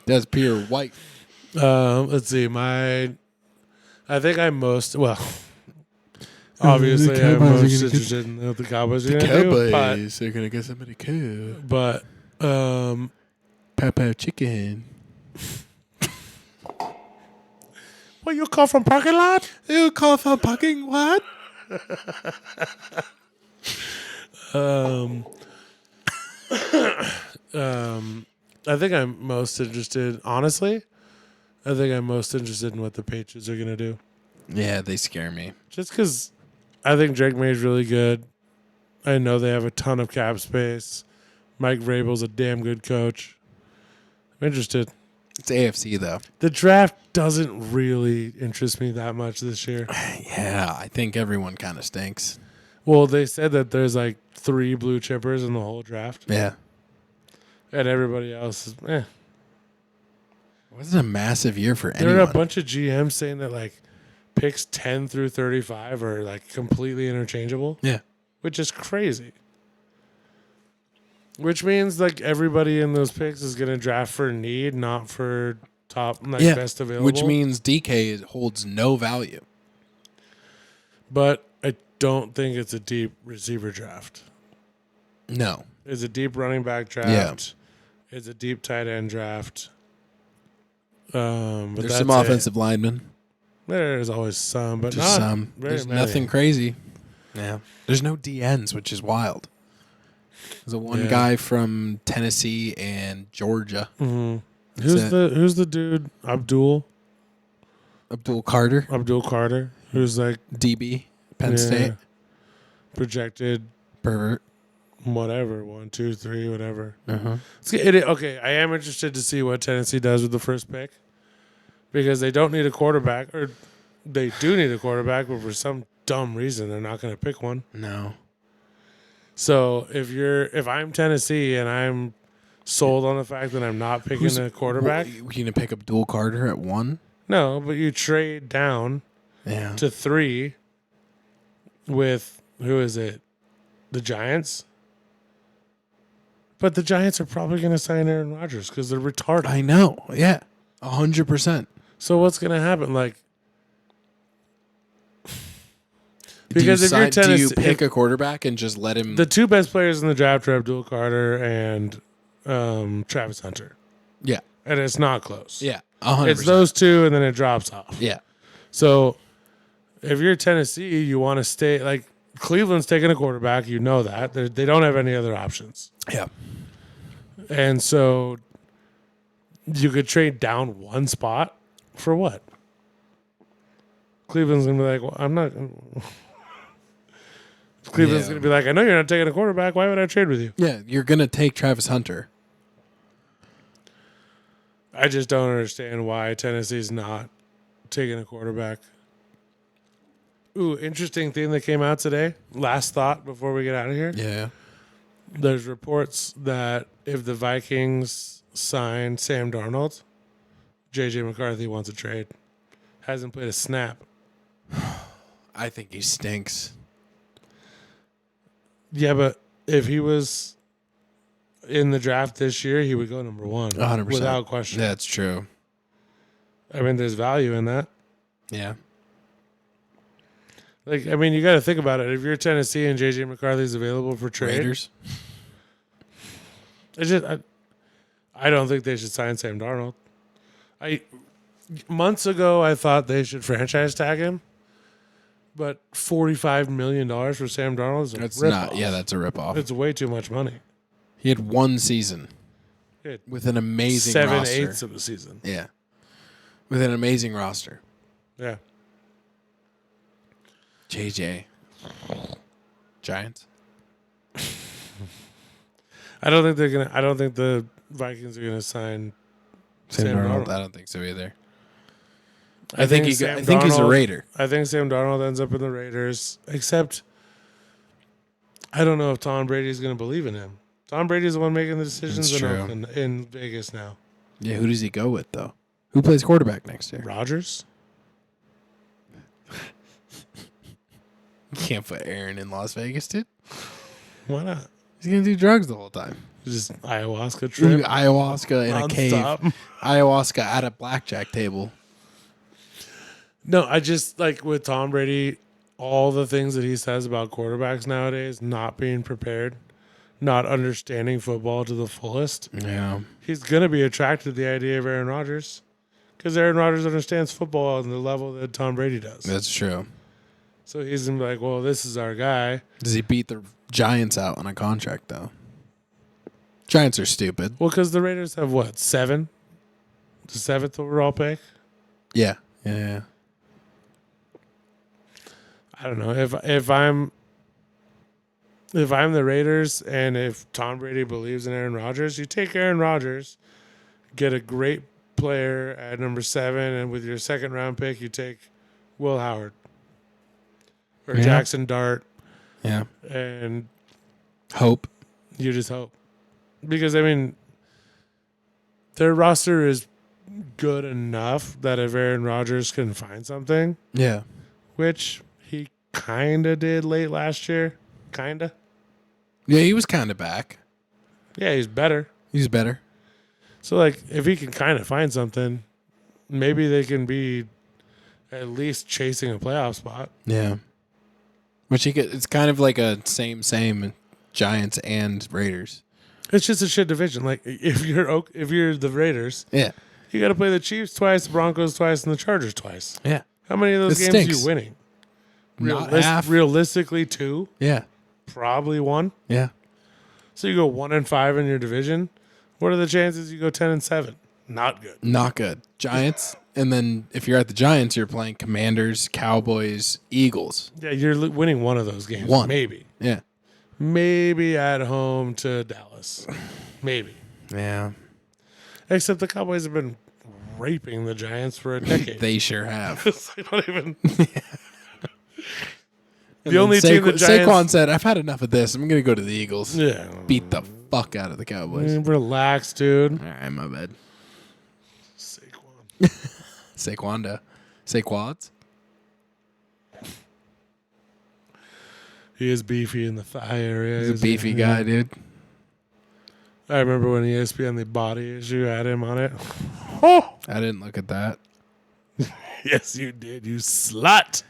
That's pure white. Let's see. I think I'm most, well, obviously The I'm Cowboys are most gonna get- interested in what the Cowboys are going to do. They're gonna get somebody cool. But Papa chicken. what you call from parking lot? You call for parking what? I think I'm most interested, honestly. I think I'm most interested in what the Patriots are gonna do, Yeah, they scare me. just because I think Drake May's really good. I know they have a ton of cap space. Mike Vrabel's a damn good coach. I'm interested. It's AFC though. The draft doesn't really interest me that much this year. Yeah, I think everyone kind of stinks. Well, they said that there's like 3 blue chippers in the whole draft, Yeah. and everybody else is. It wasn't a massive year for There anyone. are a bunch of GMs saying that like picks 10 through 35 are like completely interchangeable, Yeah. which is crazy. Which means like everybody in those picks is going to draft for need, not for top like Yeah. best available. Which means DK holds no value. but I don't think it's a deep receiver draft. No. It's a deep running back draft. It's a deep tight end draft. But There's that's some it. offensive linemen. There's always some, but Just not some. very There's many. nothing crazy. Yeah. There's no DNs, which is wild. There's a one Yeah. guy from Tennessee and Georgia. Mhm. That's it. Who's the dude? Abdul Abdul Carter, who's like DB, Penn yeah, State. projected Pervert. whatever 1, 2, 3, whatever. Uh-huh. Okay, I am interested to see what Tennessee does with the first pick because they don't need a quarterback, or they do need a quarterback, but for some dumb reason they're not going to pick one. No. So if I'm Tennessee and I'm sold on the fact that I'm not picking a quarterback, You going to pick Abdul Carter at 1? no, but you trade down Yeah. to 3 with who is it? The Giants. But the Giants are probably going to sign Aaron Rodgers because they're retarded. I know. Yeah. 100%. So what's going to happen? Like, because if you're do you Tennessee, pick a quarterback and just let him? the 2 best players in the draft are Abdul Carter and Travis Hunter, Yeah. and it's not close. Yeah. 100%. It's those 2, and then it drops off. Yeah. So if you're Tennessee, you want to stay. Like Cleveland's taking a quarterback, you know that they don't have any other options, Yeah. and so you could trade down 1 spot for what? Cleveland's gonna be like, well, I'm not. Cleveland's Yeah. gonna be like, I know you're not taking a quarterback. Why would I trade with you? Yeah. You're going to take Travis Hunter. I just don't understand why Tennessee's not taking a quarterback. Ooh, interesting thing that came out today. Last thought before we get out of here. Yeah. There's reports that if the Vikings sign Sam Darnold, JJ McCarthy wants a trade. Hasn't played a snap. I think he stinks. Yeah, but if he was in the draft this year, he would go number 1. 100%. Without question. That's true. I mean, there's value in that. Yeah. Like, I mean, you got to think about it. If you're Tennessee and JJ McCarthy's available for trade, Raiders. it's just, I don't think they should sign Sam Darnold. Months ago, I thought they should franchise tag him, but $45 million for Sam Darnold is a That's rip-off. not. Yeah, that's a ripoff. It's way too much money. He had 1 season He had with an amazing 7/8 roster. of the season. Yeah. With an amazing roster. Yeah. JJ. Giants. I don't think the Vikings are gonna sign Sam Darnold. I don't think so either. I I think think he's Sam a Darnold- Raider. I think Sam Darnold ends up in the Raiders, except I don't know if Tom Brady's going to believe in him. Tom Brady's the one making the decisions That's in true. Oakland, in Vegas now. Yeah, who does he go with though? Who plays quarterback next year? Rodgers? You can't put Aaron in Las Vegas, dude. Why not? He's gonna do drugs the whole time. Just ayahuasca Do trip. ayahuasca in a cave. nonstop. Ayahuasca at a blackjack table. No, I just like with Tom Brady, all the things that he says about quarterbacks nowadays, not being prepared, not understanding football to the fullest. Yeah. He's going to be attracted to the idea of Aaron Rodgers because Aaron Rodgers understands football on the level that Tom Brady does. That's true. So he's going to be like, well, this is our guy. Does he beat the Giants out on a contract though? Giants are stupid. Well, because the Raiders have what, 7? The 7th overall pick. Yeah. Yeah. I don't know if I'm the Raiders and if Tom Brady believes in Aaron Rodgers, you take Aaron Rodgers, get a great player at number 7, and with your second round pick, you take Will Howard or Yeah. Jackson Dart, Yeah. and Hope. you just hope. Because, I mean, their roster is good enough that if Aaron Rodgers can find something, Yeah. which he kind of did late last year, kind of. Yeah, he was kind of back. Yeah, he's better. He's better. So, like, if he can kind of find something, maybe they can be at least chasing a playoff spot. Yeah. Which he could, it's kind of like a same Giants and Raiders. It's just a shit division. Like, if you're the Raiders, Yeah. you got to play the Chiefs twice, the Broncos twice, and the Chargers twice. Yeah. How many of those It games are stinks. you winning? Not half. Realistically, 2, Yeah. probably 1. Yeah. So you go 1-5 in your division. What are the chances you go 10-7? Not good. Not good. Giants. And then if you're at the Giants, you're playing Commanders, Cowboys, Eagles. Yeah, you're winning one of those games. One. Maybe. Yeah. Maybe at home to Dallas. Maybe. Yeah. Except the Cowboys have been raping the Giants for a decade. They sure have. It's like not even. And The only then team the Giants. Saquon said, I've had enough of this. I'm going to go to the Eagles. Yeah. Beat the fuck out of the Cowboys. Relax, dude. All right, my bad. Saquon. Saquonda. Saquads? He is beefy in the thigh area. He's a isn't he? beefy guy, dude. I remember when ESPN the body issue had him on it. I didn't look at that. Yes, you did. You slut.